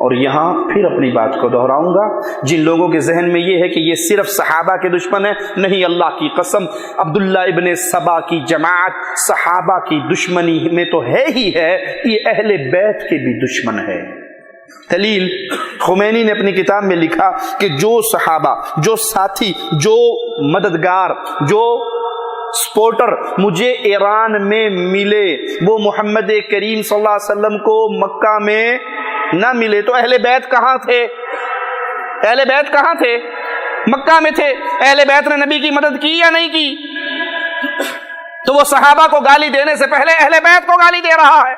اور یہاں پھر اپنی بات کو دہراؤں گا، جن لوگوں کے ذہن میں یہ ہے کہ یہ صرف صحابہ کے دشمن ہیں، نہیں، اللہ کی قسم، عبداللہ ابن سبا کی جماعت صحابہ کی دشمنی میں تو ہے ہی ہے، یہ اہل بیت کے بھی دشمن ہے۔ دلیل، خمینی نے اپنی کتاب میں لکھا کہ جو صحابہ، جو ساتھی، جو مددگار، جو سپورٹر مجھے ایران میں ملے وہ محمد کریم صلی اللہ علیہ وسلم کو مکہ میں نہ ملے، تو اہل بیت کہاں تھے؟ اہل بیت کہاں تھے؟ مکہ میں تھے۔ اہل بیت نے نبی کی مدد کی یا نہیں کی؟ تو وہ صحابہ کو گالی دینے سے پہلے اہل بیت کو گالی دے رہا ہے۔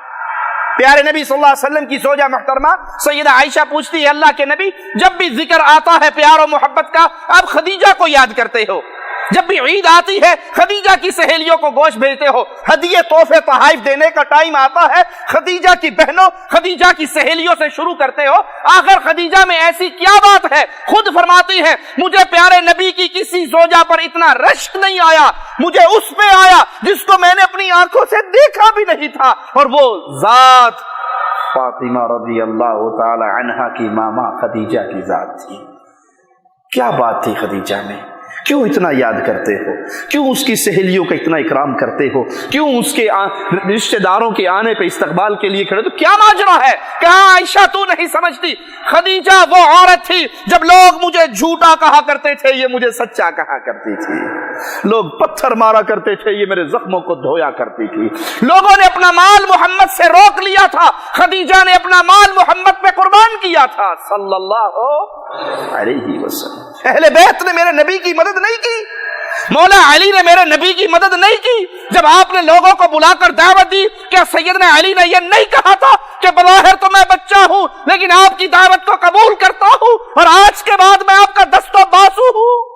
پیارے نبی صلی اللہ علیہ وسلم کی زوجہ محترمہ سیدہ عائشہ پوچھتی ہے، اللہ کے نبی جب بھی ذکر آتا ہے پیار و محبت کا آپ خدیجہ کو یاد کرتے ہو، جب بھی عید آتی ہے خدیجہ کی سہیلیوں کو گوشت بھیجتے ہو، ہدیے تحفے تحائف دینے کا ٹائم آتا ہے خدیجہ کی بہنوں، خدیجہ کی سہیلیوں سے شروع کرتے ہو، آخر خدیجہ میں ایسی کیا بات ہے؟ خود فرماتی ہے مجھے پیارے نبی کی کسی زوجہ پر اتنا رشک نہیں آیا، مجھے اس پہ آیا جس کو میں نے اپنی آنکھوں سے دیکھا بھی نہیں تھا، اور وہ ذات فاطمہ رضی اللہ تعالی عنہا کی ماما خدیجہ کی ذات تھی۔ کیا بات تھی خدیجہ میں؟ کیوں اتنا یاد کرتے ہو؟ کیوں اس کی سہیلیوں کا اتنا اکرام کرتے ہو؟ کیوں اس کے رشتہ داروں کے آنے پہ استقبال کے لیے کھڑے؟ تو کیا ماجرا ہے؟ کہاں عائشہ تو نہیں سمجھتی؟ خدیجہ وہ عورت تھی جب لوگ مجھے جھوٹا کہا کرتے تھے یہ مجھے سچا کہا کرتی تھی، لوگ پتھر مارا کرتے تھے یہ میرے زخموں کو دھویا کرتی تھی، لوگوں نے اپنا مال محمد سے روک لیا تھا، خدیجہ نے اپنا مال محمد پہ قربان کیا تھا صلی اللہ علیہ وسلم۔ اہل بیت نے میرے نبی کی مدد نہیں کی، مولا علی نے میرے نبی کی مدد نہیں کی۔ جب آپ نے لوگوں کو بلا کر دعوت دی، کیا سیدنا علی نے یہ نہیں کہا تھا کہ بظاہر تو میں بچہ ہوں لیکن آپ کی دعوت کو قبول کرتا ہوں اور آج کے بعد میں آپ کا دست و بازو ہوں؟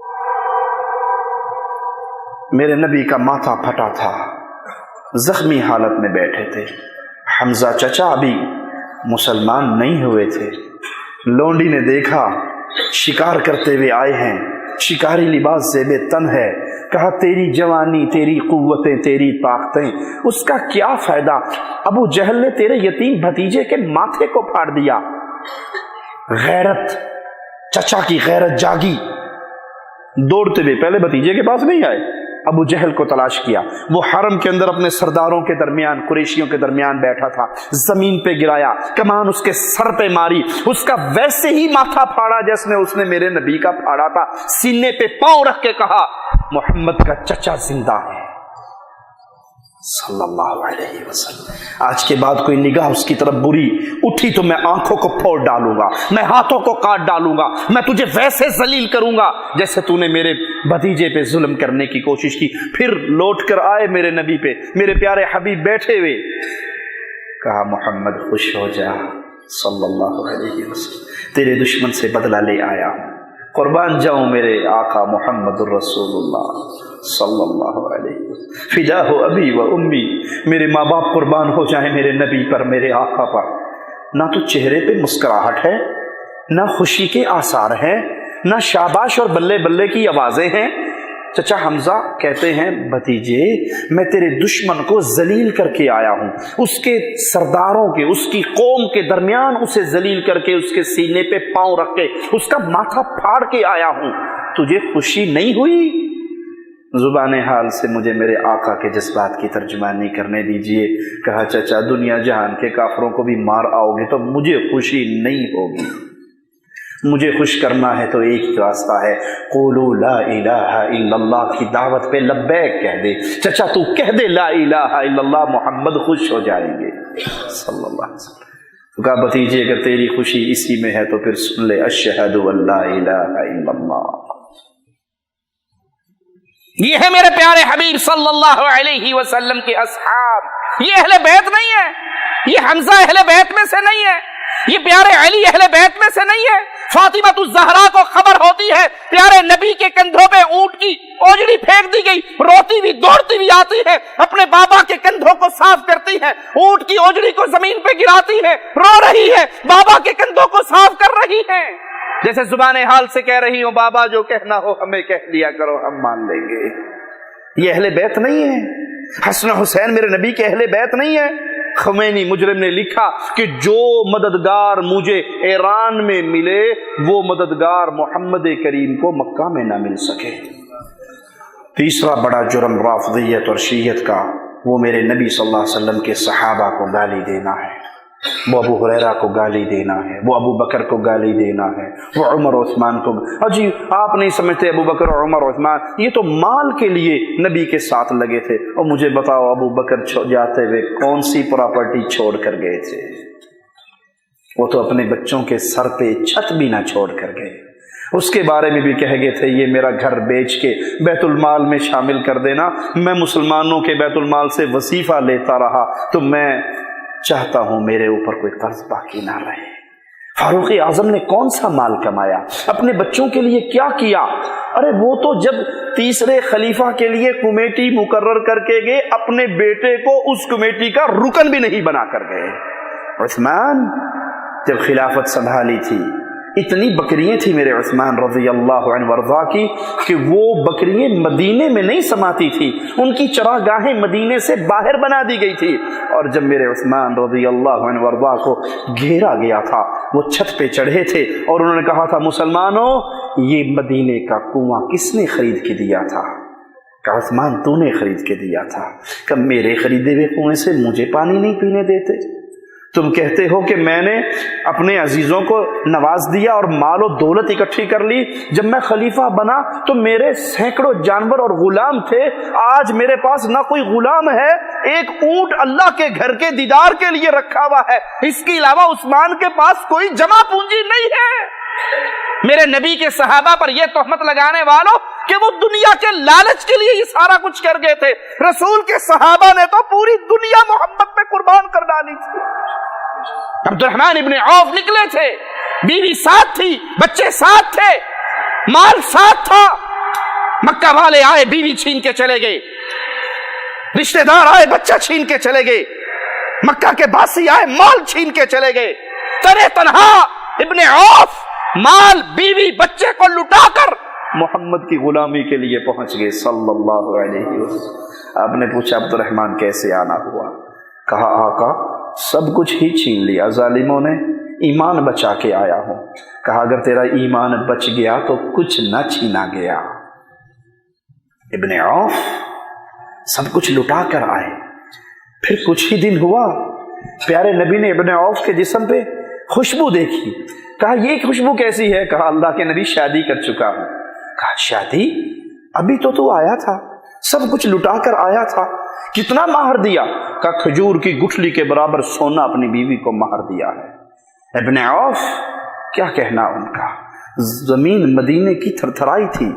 میرے نبی کا ماتھا پھٹا تھا، زخمی حالت میں بیٹھے تھے، حمزہ چچا ابھی مسلمان نہیں ہوئے تھے، لونڈی نے دیکھا شکار کرتے ہوئے آئے ہیں، شکاری لباس زیب تن ہے، کہا تیری جوانی، تیری قوتیں، تیری طاقتیں، اس کا کیا فائدہ؟ ابو جہل نے تیرے یتیم بھتیجے کے ماتھے کو پھاڑ دیا۔ غیرت، چچا کی غیرت جاگی، دوڑتے ہوئے پہلے بھتیجے کے پاس نہیں آئے، ابو جہل کو تلاش کیا، وہ حرم کے اندر اپنے سرداروں کے درمیان، قریشیوں کے درمیان بیٹھا تھا، زمین پہ گرایا، کمان اس کے سر پہ ماری، اس کا ویسے ہی ماتھا پھاڑا جیسے اس نے میرے نبی کا پھاڑا تھا، سینے پہ پاؤں رکھ کے کہا محمد کا چچا زندہ ہے صلی اللہ علیہ وسلم۔ آج کے بعد کوئی نگاہ اس کی طرف بری اٹھی تو میں آنکھوں کو پھوڑ ڈالوں گا، میں ہاتھوں کو کاٹ ڈالوں گا، میں تجھے ویسے ذلیل کروں گا جیسے تو نے میرے بھتیجے پہ ظلم کرنے کی کوشش کی۔ پھر لوٹ کر آئے میرے نبی پہ، میرے پیارے حبیب بیٹھے ہوئے، کہا محمد خوش ہو جا صلی اللہ علیہ وسلم، تیرے دشمن سے بدلہ لے آیا ہوں، قربان جاؤں میرے آقا محمد الرسول اللہ صلی اللہ علیہ وسلم، فدا ہو ابی و امی، میرے ماں باپ قربان ہو جائیں میرے نبی پر، میرے آقا پر۔ نہ تو چہرے پہ مسکراہٹ ہے، نہ خوشی کے آثار ہیں، نہ شاباش اور بلے بلے کی آوازیں ہیں۔ چچا حمزہ کہتے ہیں بھتیجے میں تیرے دشمن کو ذلیل کر کے آیا ہوں، اس کے سرداروں کے، اس کی قوم کے درمیان اسے ذلیل کر کے، اس کے سینے پہ پاؤں رکھ کے، اس کا ماتھا پھاڑ کے آیا ہوں، تجھے خوشی نہیں ہوئی؟ زبان حال سے مجھے میرے آقا کے جذبات کی ترجمانی کرنے دیجئے۔ کہا چچا دنیا جہان کے کافروں کو بھی مار آؤ گے تو مجھے خوشی نہیں ہوگی، مجھے خوش کرنا ہے تو ایک ہی راستہ ہے، قولوا لا الہ الا اللہ کی دعوت پہ لبیک کہہ دے۔ چچا تو کہہ دے لا الہ الا اللہ، محمد خوش ہو جائیں گے صلی اللہ علیہ وسلم۔ تو کہا بھتیجے اگر تیری خوشی اسی میں ہے تو پھر سن لے، اشہد ان لا الہ الا اللہ۔ یہ ہے میرے پیارے حبیب صلی اللہ علیہ وسلم کے اصحاب، یہ اہل بیت نہیں ہے، یہ حمزہ اہل بیت میں سے نہیں ہے، یہ پیارے علی اہل بیت میں سے نہیں ہے۔ فاطمہ الزہرا کو خبر ہوتی ہے پیارے نبی کے کندھوں پہ اونٹ کی اوجڑی پھینک دی گئی، روتی ہوئی دوڑتی ہوئی آتی ہے، اپنے بابا کے کندھوں کو صاف کرتی ہے، اونٹ کی اوجڑی کو زمین پہ گراتی ہے، رو رہی ہے، بابا کے کندھوں کو صاف کر رہی ہے، جیسے زبان حال سے کہہ رہی ہوں بابا جو کہنا ہو ہمیں کہہ دیا کرو ہم مان لیں گے۔ یہ اہل بیت نہیں ہے، حسن حسین میرے نبی کے اہل بیت نہیں ہے۔ خمینی مجرم نے لکھا کہ جو مددگار مجھے ایران میں ملے وہ مددگار محمد کریم کو مکہ میں نہ مل سکے۔ تیسرا بڑا جرم رافضیت اور شیعت کا، وہ میرے نبی صلی اللہ علیہ وسلم کے صحابہ کو گالی دینا ہے، وہ ابو ہریرہ کو گالی دینا ہے، وہ ابو بکر کو گالی دینا ہے، وہ عمر و عثمان کو۔ جی آپ نہیں سمجھتے ابو بکر اور عمر و عثمان یہ تو مال کے لیے نبی کے ساتھ لگے تھے، اور مجھے بتاؤ ابو بکر جاتے ہوئے کون سی پراپرٹی چھوڑ کر گئے تھے؟ وہ تو اپنے بچوں کے سر پہ چھت بھی نہ چھوڑ کر گئے۔ اس کے بارے میں بھی کہہ گئے تھے یہ میرا گھر بیچ کے بیت المال میں شامل کر دینا، میں مسلمانوں کے بیت المال سے وظیفہ لیتا رہا تو میں چاہتا ہوں میرے اوپر کوئی قرض باقی نہ رہے۔ فاروق اعظم نے کون سا مال کمایا، اپنے بچوں کے لیے کیا کیا؟ ارے وہ تو جب تیسرے خلیفہ کے لیے کمیٹی مقرر کر کے گئے اپنے بیٹے کو اس کمیٹی کا رکن بھی نہیں بنا کر گئے۔ عثمان جب خلافت سنبھالی تھی اتنی بکریاں تھی میرے عثمان رضی اللہ عنہ وارضا کی کہ وہ بکریاں مدینے میں نہیں سماتی تھی، ان کی چراگاہیں مدینے سے باہر بنا دی گئی تھی۔ اور جب میرے عثمان رضی اللہ عنہ وارضا کو گھیرا گیا تھا وہ چھت پہ چڑھے تھے اور انہوں نے کہا تھا مسلمانوں یہ مدینے کا کنواں کس نے خرید کے دیا تھا؟ کہا عثمان تو نے خرید کے دیا تھا۔ کہ میرے خریدے ہوئے کنویں سے مجھے پانی نہیں پینے دیتے؟ تم کہتے ہو کہ میں نے اپنے عزیزوں کو نواز دیا اور مال و دولت اکٹھی کر لی، جب میں خلیفہ بنا تو میرے سینکڑوں جانور اور غلام تھے، آج میرے پاس نہ کوئی غلام ہے، ایک اونٹ اللہ کے گھر کے دیدار کے لیے رکھا ہوا ہے، اس کے علاوہ عثمان کے پاس کوئی جمع پونجی نہیں ہے۔ میرے نبی کے صحابہ پر یہ تہمت لگانے والوں کہ وہ دنیا کے لالچ کے لیے یہ سارا کچھ کر گئے تھے، رسول کے صحابہ نے تو پوری دنیا محمد پہ قربان کر ڈالی تھی۔ عبد الرحمن ابن عوف نکلے تھے، بیوی ساتھ تھی، بچے ساتھ تھے، مال ساتھ تھا، مکہ والے آئے بیوی چھین کے چلے گئے، رشتہ دار آئے بچہ چھین کے چلے گئے، مکہ کے باسی آئے مال چھین کے چلے گئے، تنہا تنہا ابن عوف مال بیوی بچے کو لٹا کر محمد کی غلامی کے لیے پہنچ گئے صلی اللہ علیہ وسلم۔ آپ نے پوچھا عبد الرحمن کیسے آنا ہوا؟ کہا آقا سب کچھ ہی چھین لیا ظالموں نے، ایمان بچا کے آیا ہوں۔ کہا اگر تیرا ایمان بچ گیا تو کچھ نہ چھینا گیا۔ ابن عوف سب کچھ لٹا کر آئے، پھر کچھ ہی دن ہوا پیارے نبی نے ابن عوف کے جسم پہ خوشبو دیکھی، کہا یہ خوشبو کیسی ہے؟ کہا اللہ کے نبی شادی کر چکا ہوں۔ کہا شادی؟ ابھی تو آیا تھا، سب کچھ لٹا کر آیا تھا، کتنا مہر دیا؟ کہا کھجور کی گٹھلی کے برابر سونا اپنی بیوی کو مہر دیا ہے۔ ابن عوف کیا کہنا ان کا، زمین مدینے کی تھرتھرائی تھی۔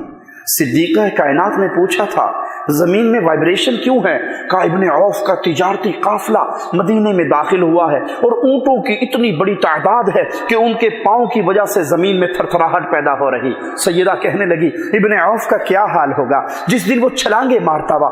صدیقہ کائنات نے پوچھا تھا زمین میں وائبریشن کیوں ہے؟ کہا ابن عوف کا تجارتی قافلہ مدینے میں داخل ہوا ہے اور اونٹوں کی اتنی بڑی تعداد ہے کہ ان کے پاؤں کی وجہ سے زمین میں تھرتھراہٹ پیدا ہو رہی۔ سیدہ کہنے لگی ابن عوف کا کیا حال ہوگا جس دن وہ چھلانگے مارتا ہوا،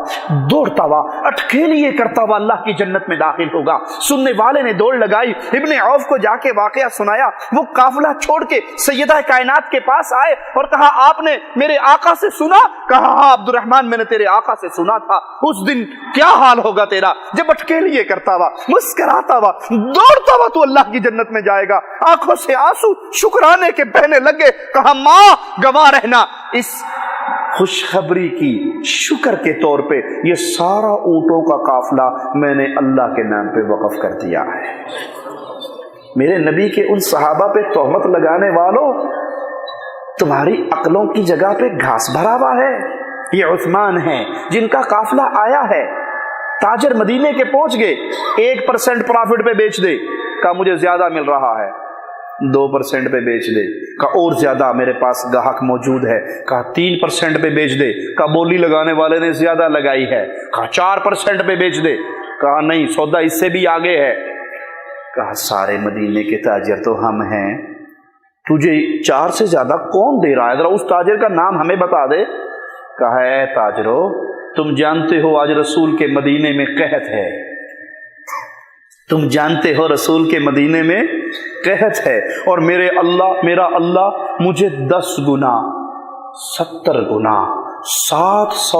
دوڑتا ہوا، اٹکھیلی یہ کرتا ہوا اللہ کی جنت میں داخل ہوگا۔ سننے والے نے دوڑ لگائی، ابن عوف کو جا کے واقعہ سنایا، وہ قافلہ چھوڑ کے سیدہ کائنات کے پاس آئے اور کہا آپ نے میرے آقا سے سنا؟ کہا ہاں عبد الرحمن میں نے تیرے آقا سے سنا تھا۔ اس دن کیا حال ہوگا تیرا جب اٹکیلی یہ کرتا ہوا، مسکراتا ہوا، دوڑتا ہوا تو اللہ کی جنت میں جائے گا۔ آنکھوں سے آنسو شکرانے کے بہنے لگے۔ کہا ماں گواہ رہنا اس خوشخبری کی شکر کے طور پہ یہ سارا اونٹوں کا قافلہ میں نے اللہ کے نام پہ وقف کر دیا ہے۔ میرے نبی کے ان صحابہ پہ تہمت لگانے والوں، تمہاری عقلوں کی جگہ پہ گھاس بھرا ہوا ہے۔ یہ عثمان ہیں جن کا قافلہ آیا ہے، تاجر مدینے کے پہنچ گئے، 1% پرافٹ پہ بیچ دے، کہا مجھے زیادہ مل رہا ہے، 2% پہ بیچ دے، کہا اور زیادہ میرے پاس گاہک موجود ہے، کہا 3% پہ بیچ دے، کہا بولی لگانے والے نے زیادہ لگائی ہے، کہا 4% پہ بیچ دے، کہا نہیں سودا اس سے بھی آگے ہے، کہا سارے مدینے کے تاجر تو ہم ہیں، تجھے 4 سے زیادہ کون دے رہا ہے؟ ذرا اس تاجر کا نام ہمیں بتا دے۔ کہا اے تاجرو تم جانتے ہو آج رسول کے مدینے میں قحط ہے، تم جانتے ہو رسول کے مدینے میں قحط ہے، اور میرا اللہ مجھے 10 گنا 70 گنا 700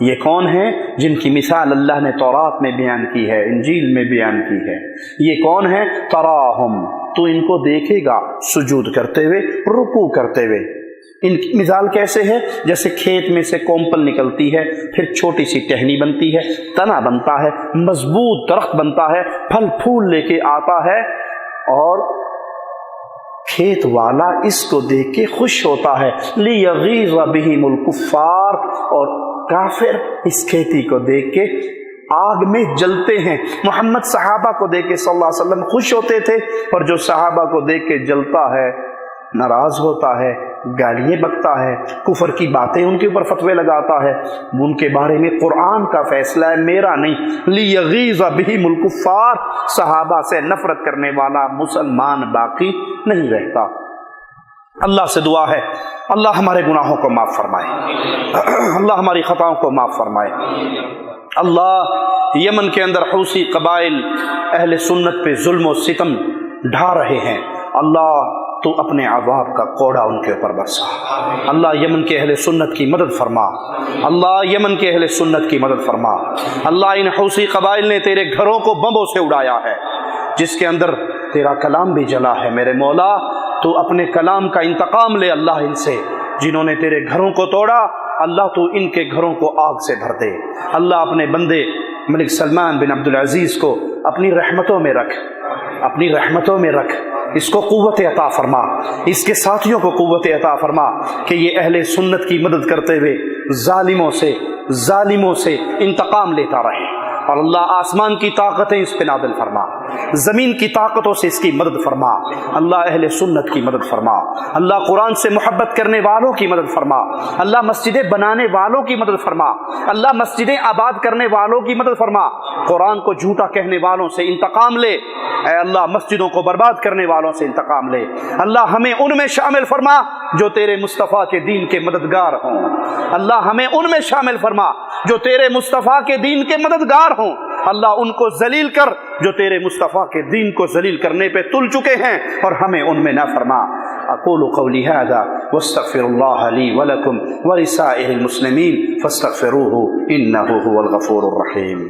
یہ کون ہیں جن کی مثال اللہ نے تورات میں بیان کی ہے، انجیل میں بیان کی ہے؟ یہ کون ہیں؟ تراہم، تو ان کو دیکھے گا سجود کرتے ہوئے، رکوع کرتے ہوئے۔ ان کی مثال کیسے ہے؟ جیسے کھیت میں سے کومپل نکلتی ہے، پھر چھوٹی سی ٹہنی بنتی ہے، تنا بنتا ہے، مضبوط درخت بنتا ہے، پھل پھول لے کے آتا ہے، اور کھیت والا اس کو دیکھ کے خوش ہوتا ہے، لیغیظ بہم الکفار، اور کافر اس کھیتی کو دیکھ کے آگ میں جلتے ہیں۔ محمد صحابہ کو دیکھ کے صلی اللہ علیہ وسلم خوش ہوتے تھے، اور جو صحابہ کو دیکھ کے جلتا ہے، ناراض ہوتا ہے، گالیاں بکتا ہے، کفر کی باتیں ان کے اوپر فتوے لگاتا ہے، ان کے بارے میں قرآن کا فیصلہ ہے، میرا نہیں۔ لیغیظ بہم الکفار، صحابہ سے نفرت کرنے والا مسلمان باقی نہیں رہتا۔ اللہ سے دعا ہے اللہ ہمارے گناہوں کو معاف فرمائے، اللہ ہماری خطاؤں کو معاف فرمائے۔ اللہ یمن کے اندر حوثی قبائل اہل سنت پہ ظلم و ستم ڈھا رہے ہیں، اللہ تو اپنے عذاب کا کوڑا ان کے اوپر برسا۔ اللہ یمن کے اہل سنت کی مدد فرما، اللہ یمن کے اہل سنت کی مدد فرما۔ اللہ ان حوثی قبائل نے تیرے گھروں کو بمبوں سے اڑایا ہے، جس کے اندر تیرا کلام بھی جلا ہے۔ میرے مولا تو اپنے کلام کا انتقام لے اللہ ان سے، جنہوں نے تیرے گھروں کو توڑا، اللہ تو ان کے گھروں کو آگ سے بھر دے۔ اللہ اپنے بندے ملک سلمان بن عبدالعزیز کو اپنی رحمتوں میں رکھ، اپنی رحمتوں میں رکھ، اس کو قوت عطا فرما، اس کے ساتھیوں کو قوت عطا فرما کہ یہ اہل سنت کی مدد کرتے ہوئے ظالموں سے انتقام لیتا رہے۔ اور اللہ آسمان کی طاقتیں اس پہ نازل فرما، زمین کی طاقتوں سے اس کی مدد فرما۔ اللہ اہل سنت کی مدد فرما، اللہ قرآن سے محبت کرنے والوں کی مدد فرما، اللہ مسجدیں بنانے والوں کی مدد فرما، اللہ مسجدیں آباد کرنے والوں کی مدد فرما۔ قرآن کو جھوٹا کہنے والوں سے انتقام لے، اے اللہ مسجدوں کو برباد کرنے والوں سے انتقام لے۔ اللہ ہمیں ان میں شامل فرما جو تیرے مصطفیٰ کے دین کے مددگار ہوں، اللہ ہمیں ان میں شامل فرما جو تیرے مصطفیٰ کے دین کے مددگار ہوں۔ اللہ ان کو ذلیل کر جو تیرے مصطفیٰ کے دین کو ذلیل کرنے پہ تل چکے ہیں، اور ہمیں ان میں نہ فرما۔ اقول قولی هذا واستغفر الله لي ولكم ولسائر المسلمين فاستغفروه انه هو الغفور الرحيم۔